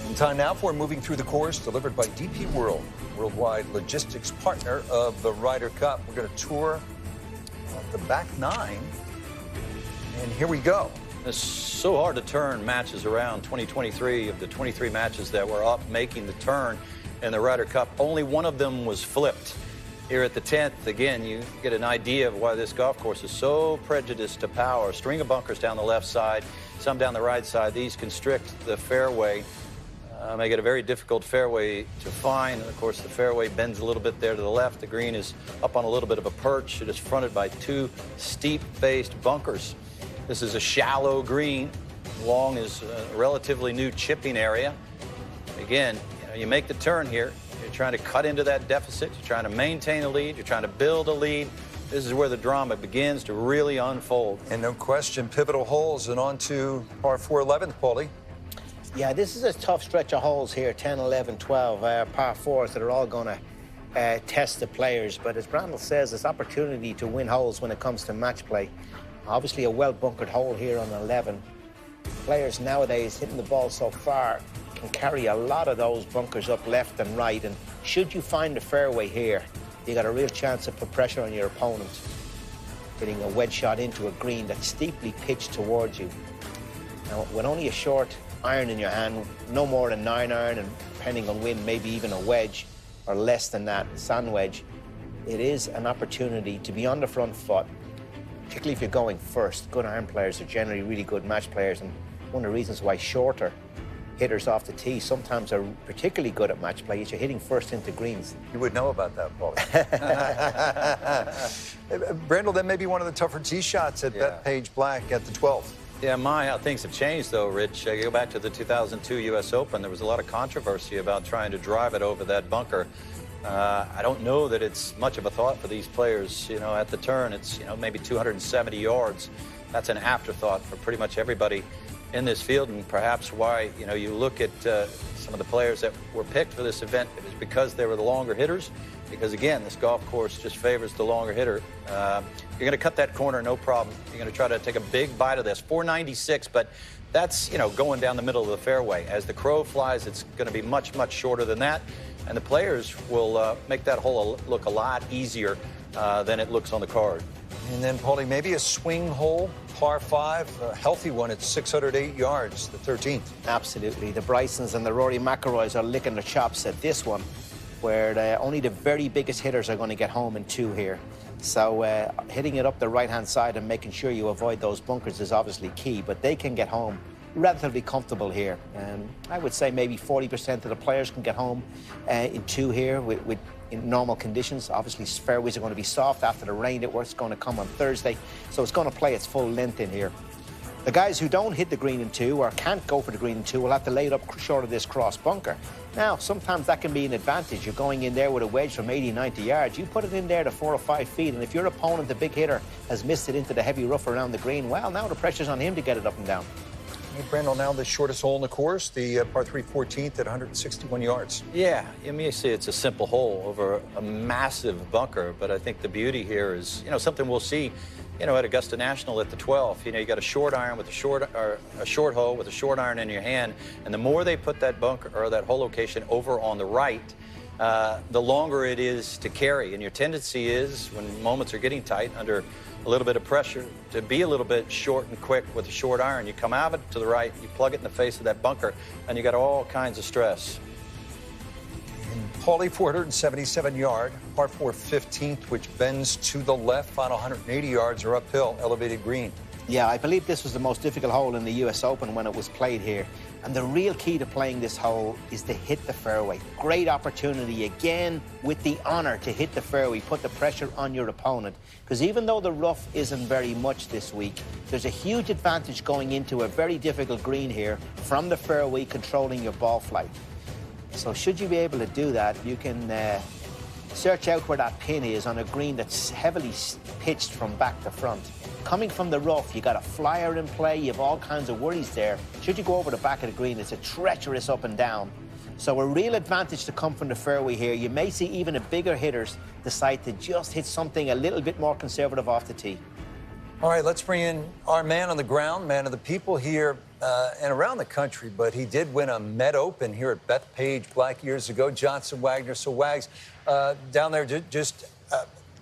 And time now for Moving Through the Course, delivered by DP World, worldwide logistics partner of the Ryder Cup. We're going to tour the back nine, and here we go. It's so hard to turn matches around. 2023 of the 23 matches that were up making the turn in the Ryder Cup, only one of them was flipped. Here at the 10th, again, you get an idea of why this golf course is so prejudiced to power. A string of bunkers down the left side, some down the right side. These constrict the fairway, make it a very difficult fairway to find. And of course, the fairway bends a little bit there to the left. The green is up on a little bit of a perch. It is fronted by two steep-faced bunkers. This is a shallow green. Long is a relatively new chipping area. Again, you make the turn here. You're trying to cut into that deficit. You're trying to maintain a lead. You're trying to build a lead. This is where the drama begins to really unfold. And no question, pivotal holes, and on to par 4 11th, Paulie. Yeah, this is a tough stretch of holes here, 10, 11, 12, par 4s that are all going to test the players. But as Brandel says, there's opportunity to win holes when it comes to match play. Obviously, a well-bunkered hole here on 11. Players nowadays hitting the ball so far can carry a lot of those bunkers up left and right. And should you find the fairway here, you got a real chance to put pressure on your opponent, getting a wedge shot into a green that's steeply pitched towards you. Now, with only a short iron in your hand, no more than 9-iron, and depending on wind, maybe even a wedge or less than that, sand wedge, it is an opportunity to be on the front foot, particularly if you're going first. Good iron players are generally really good match players, and one of the reasons why shorter hitters off the tee sometimes are particularly good at match play is you're hitting first into greens. You would know about that, Paulie. Brandel, that may be one of the tougher tee shots at Bethpage Black at the 12th. Yeah, how things have changed, though, Rich. You go back to the 2002 U.S. Open, there was a lot of controversy about trying to drive it over that bunker. I don't know that it's much of a thought for these players. At the turn, it's, maybe 270 yards. That's an afterthought for pretty much everybody in this field, and perhaps why, you look at some of the players that were picked for this event, it was because they were the longer hitters. Because, again, this golf course just favors the longer hitter. You're going to cut that corner, no problem. You're going to try to take a big bite of this. 496, but that's, going down the middle of the fairway. As the crow flies, it's going to be much, much shorter than that. And the players will make that hole look a lot easier than it looks on the card. And then, Paulie, maybe a swing hole, par 5, a healthy one at 608 yards, the 13th. Absolutely. The Brysons and the Rory McIlroys are licking their chops at this one, where only the very biggest hitters are going to get home in 2 here. So hitting it up the right-hand side and making sure you avoid those bunkers is obviously key, but they can get home relatively comfortable here. I would say maybe 40% of the players can get home in 2 here in normal conditions. Obviously, fairways are going to be soft after the rain. It's going to come on Thursday, so it's going to play its full length in here. The guys who don't hit the green in 2 or can't go for the green in 2 will have to lay it up short of this cross bunker. Now, sometimes that can be an advantage. You're going in there with a wedge from 80, 90 yards. You put it in there to 4 or 5 feet, and if your opponent, the big hitter, has missed it into the heavy rough around the green, well, now the pressure's on him to get it up and down. Hey, Brandel, now the shortest hole in the course, the par 3 14th at 161 yards. Yeah, you may say it's a simple hole over a massive bunker, but I think the beauty here is, something we'll see, at Augusta National at the 12th. You got a short iron with a short hole with a short iron in your hand, and the more they put that bunker or that hole location over on the right, the longer it is to carry. And your tendency is, when moments are getting tight under a little bit of pressure, to be a little bit short and quick with a short iron. You come out of it to the right, you plug it in the face of that bunker, and you got all kinds of stress. And Paulie, 477 yard, par 4 15th, which bends to the left. Final 180 yards are uphill, elevated green. Yeah, I believe this was the most difficult hole in the U.S. Open when it was played here. And the real key to playing this hole is to hit the fairway. Great opportunity, again, with the honor to hit the fairway, put the pressure on your opponent. Because even though the rough isn't very much this week, there's a huge advantage going into a very difficult green here from the fairway, controlling your ball flight. So should you be able to do that, you can search out where that pin is on a green that's heavily pitched from back to front. Coming from the rough, you got a flyer in play, you have all kinds of worries there. Should you go over the back of the green, it's a treacherous up and down. So a real advantage to come from the fairway here. You may see even the bigger hitters decide to just hit something a little bit more conservative off the tee. All right, let's bring in our man on the ground, man of the people here and around the country, but he did win a Met Open here at Bethpage Black years ago, Johnson Wagner. So, Wags, down there,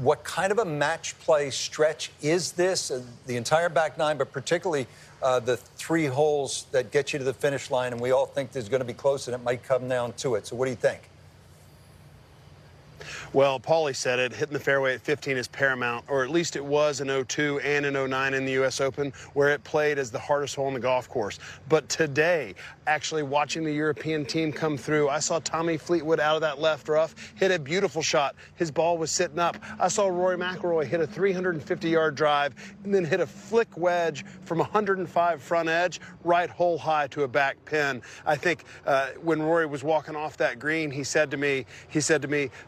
what kind of a match play stretch is this? The entire back nine, but particularly the 3 holes that get you to the finish line, and we all think there's going to be close, and it might come down to it. So what do you think? Well, Paulie said it, hitting the fairway at 15 is paramount, or at least it was in 02 and in 09 in the U.S. Open, where it played as the hardest hole on the golf course. But today, actually watching the European team come through, I saw Tommy Fleetwood out of that left rough, hit a beautiful shot. His ball was sitting up. I saw Rory McIlroy hit a 350-yard drive and then hit a flick wedge from 105 front edge, right hole high to a back pin. I think when Rory was walking off that green, he said to me,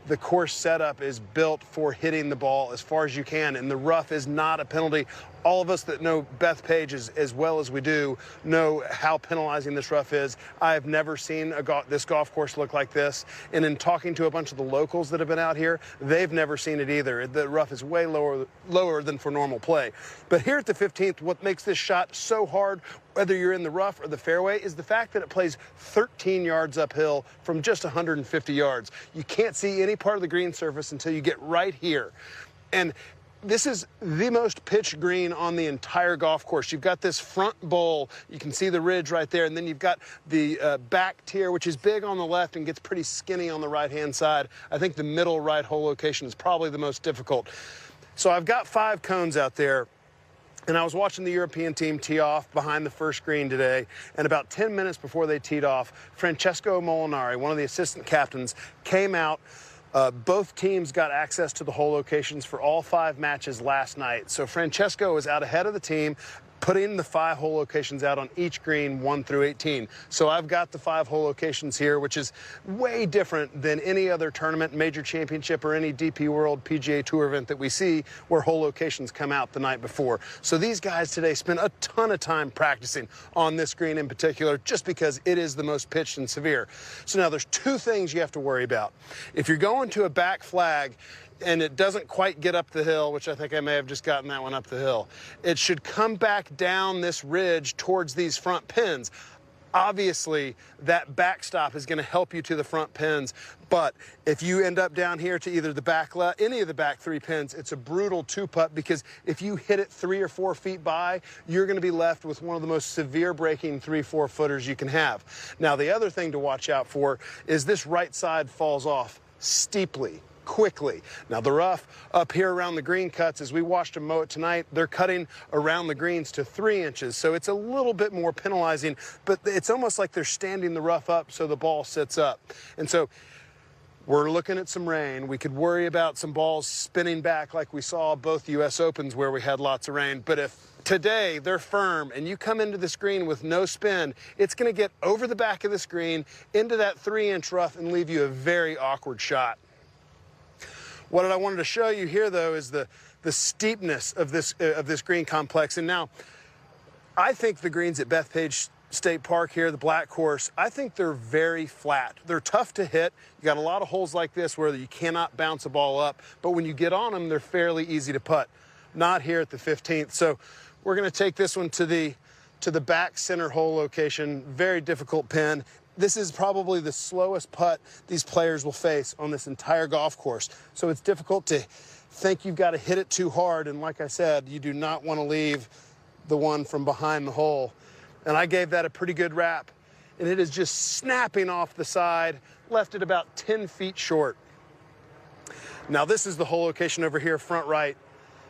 the course setup is built for hitting the ball as far as you can, and the rough is not a penalty. All of us that know Bethpage as well as we do know how penalizing this rough is. I have never seen this golf course look like this, and in talking to a bunch of the locals that have been out here, they've never seen it either. The rough is way lower than for normal play. But here at the 15th, what makes this shot so hard, whether you're in the rough or the fairway, is the fact that it plays 13 yards uphill from just 150 yards. You can't see any part of the green surface until you get right here. And this is the most pitched green on the entire golf course. You've got this front bowl. You can see the ridge right there. And then you've got the back tier, which is big on the left and gets pretty skinny on the right-hand side. I think the middle right hole location is probably the most difficult. So I've got 5 cones out there. And I was watching the European team tee off behind the first green today, and about 10 minutes before they teed off, Francesco Molinari, one of the assistant captains, came out. Both teams got access to the hole locations for all 5 matches last night. So Francesco was out ahead of the team, putting the 5 hole locations out on each green, 1 through 18. So I've got the 5 hole locations here, which is way different than any other tournament, major championship, or any DP World PGA Tour event that we see where hole locations come out the night before. So these guys today spent a ton of time practicing on this green in particular, just because it is the most pitched and severe. So now there's 2 things you have to worry about. If you're going to a back flag, and it doesn't quite get up the hill, which I think I may have just gotten that one up the hill, it should come back down this ridge towards these front pins. Obviously, that backstop is going to help you to the front pins, but if you end up down here to either the back left, any of the back 3 pins, it's a brutal 2-putt, because if you hit it 3 or 4 feet by, you're going to be left with one of the most severe breaking 3-4 footers you can have. Now, the other thing to watch out for is this right side falls off steeply, quickly. Now, the rough up here around the green cuts, as we watched them mow it tonight, they're cutting around the greens to 3 inches, so it's a little bit more penalizing, but it's almost like they're standing the rough up so the ball sits up. And so we're looking at some rain. We could worry about some balls spinning back like we saw both U.S. Opens where we had lots of rain, but if today they're firm and you come into this green with no spin, it's going to get over the back of this green into that 3-inch rough and leave you a very awkward shot. What I wanted to show you here, though, is the steepness of this green complex. And now, I think the greens at Bethpage State Park here, the Black course, I think they're very flat. They're tough to hit. You got a lot of holes like this where you cannot bounce a ball up, but when you get on them, they're fairly easy to putt. Not here at the 15th. So we're going to take this one to the back center hole location. Very difficult pin. This is probably the slowest putt these players will face on this entire golf course. So it's difficult to think you've got to hit it too hard. And like I said, you do not want to leave the one from behind the hole. And I gave that a pretty good wrap. And it is just snapping off the side, left it about 10 feet short. Now this is the hole location over here, front right.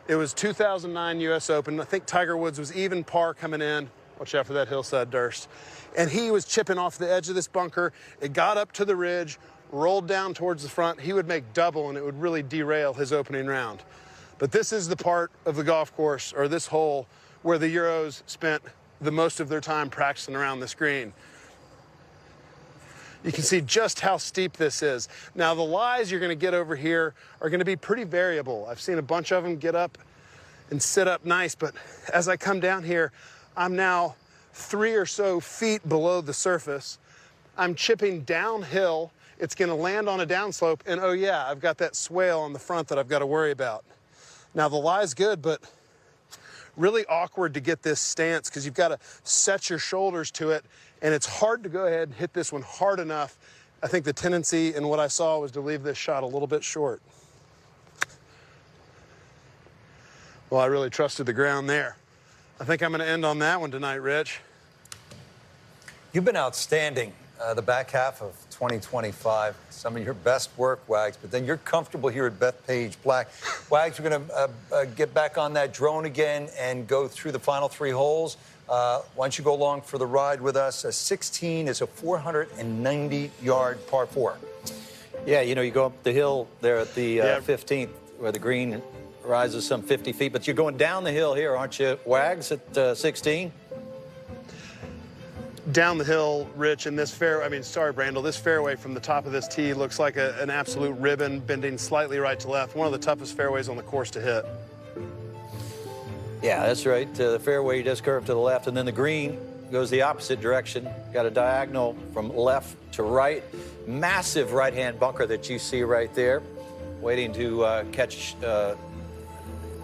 It was 2009 U.S. Open. I think Tiger Woods was even par coming in. Watch out for that hillside Durst. And he was chipping off the edge of this bunker. It got up to the ridge, rolled down towards the front. He would make double, and it would really derail his opening round. But this is the part of the golf course, or this hole, where the Euros spent the most of their time practicing around this green. You can see just how steep this is. Now, the lies you're going to get over here are going to be pretty variable. I've seen a bunch of them get up and sit up nice, but as I come down here, I'm now 3 or so feet below the surface. I'm chipping downhill. It's going to land on a downslope, and oh yeah, I've got that swale on the front that I've got to worry about. Now, the lie's good, but really awkward to get this stance because you've got to set your shoulders to it, and it's hard to go ahead and hit this one hard enough. I think the tendency in what I saw was to leave this shot a little bit short. Well, I really trusted the ground there. I think I'm going to end on that one tonight, Rich. You've been outstanding the back half of 2025. Some of your best work, Wags, but then you're comfortable here at Bethpage Black. Wags, we're going to get back on that drone again and go through the final 3 holes. Why don't you go along for the ride with us? 16 is a 490-yard par 4. Yeah, you know, you go up the hill there at the 15th where the green rises some 50 feet, but you're going down the hill here, aren't you, Wags, at 16? Down the hill, Rich, in this fairway, Brandel, this fairway from the top of this tee looks like an absolute ribbon, bending slightly right to left. One of the toughest fairways on the course to hit. Yeah, that's right. The fairway does curve to the left, and then the green goes the opposite direction. Got a diagonal from left to right. Massive right-hand bunker that you see right there, waiting to catch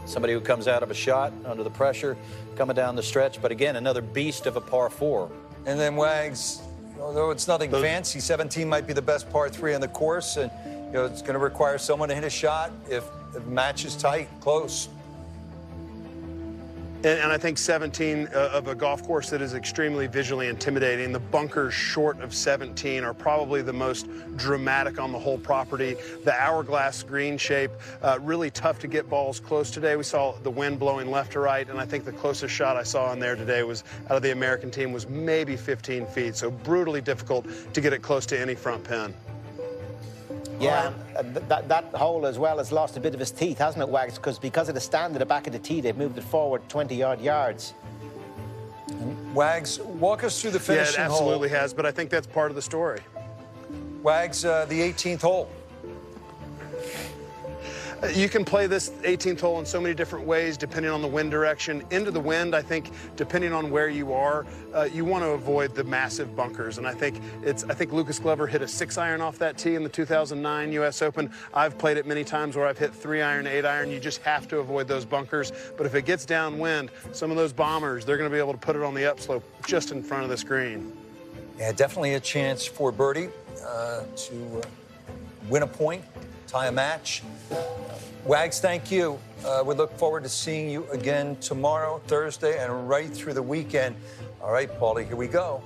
somebody who comes out of a shot under the pressure coming down the stretch. But again, another beast of a par 4. And then Wags, although it's nothing fancy, 17 might be the best par 3 on the course, and it's going to require someone to hit a shot if the match is tight, close. And I think 17 of a golf course that is extremely visually intimidating. The bunkers short of 17 are probably the most dramatic on the whole property. The hourglass green shape, really tough to get balls close today. We saw the wind blowing left to right, and I think the closest shot I saw in there today was out of the American team was maybe 15 feet. So brutally difficult to get it close to any front pin. Yeah, that hole as well has lost a bit of its teeth, hasn't it, Wags? Because of the stand at the back of the tee, they've moved it forward 20-odd yards. Wags, walk us through the finishing hole. Yeah, it absolutely has, but I think that's part of the story. Wags, the 18th hole. You can play this 18th hole in so many different ways, depending on the wind direction. Into the wind, I think, depending on where you are, you want to avoid the massive bunkers. And I think Lucas Glover hit a 6-iron off that tee in the 2009 U.S. Open. I've played it many times where I've hit 3-iron, 8-iron. You just have to avoid those bunkers. But if it gets downwind, some of those bombers, they're going to be able to put it on the upslope just in front of the green. Yeah, definitely a chance for birdie to win a point, tie a match. Wags, thank you. We look forward to seeing you again tomorrow, Thursday, and right through the weekend. All right, Paulie, here we go.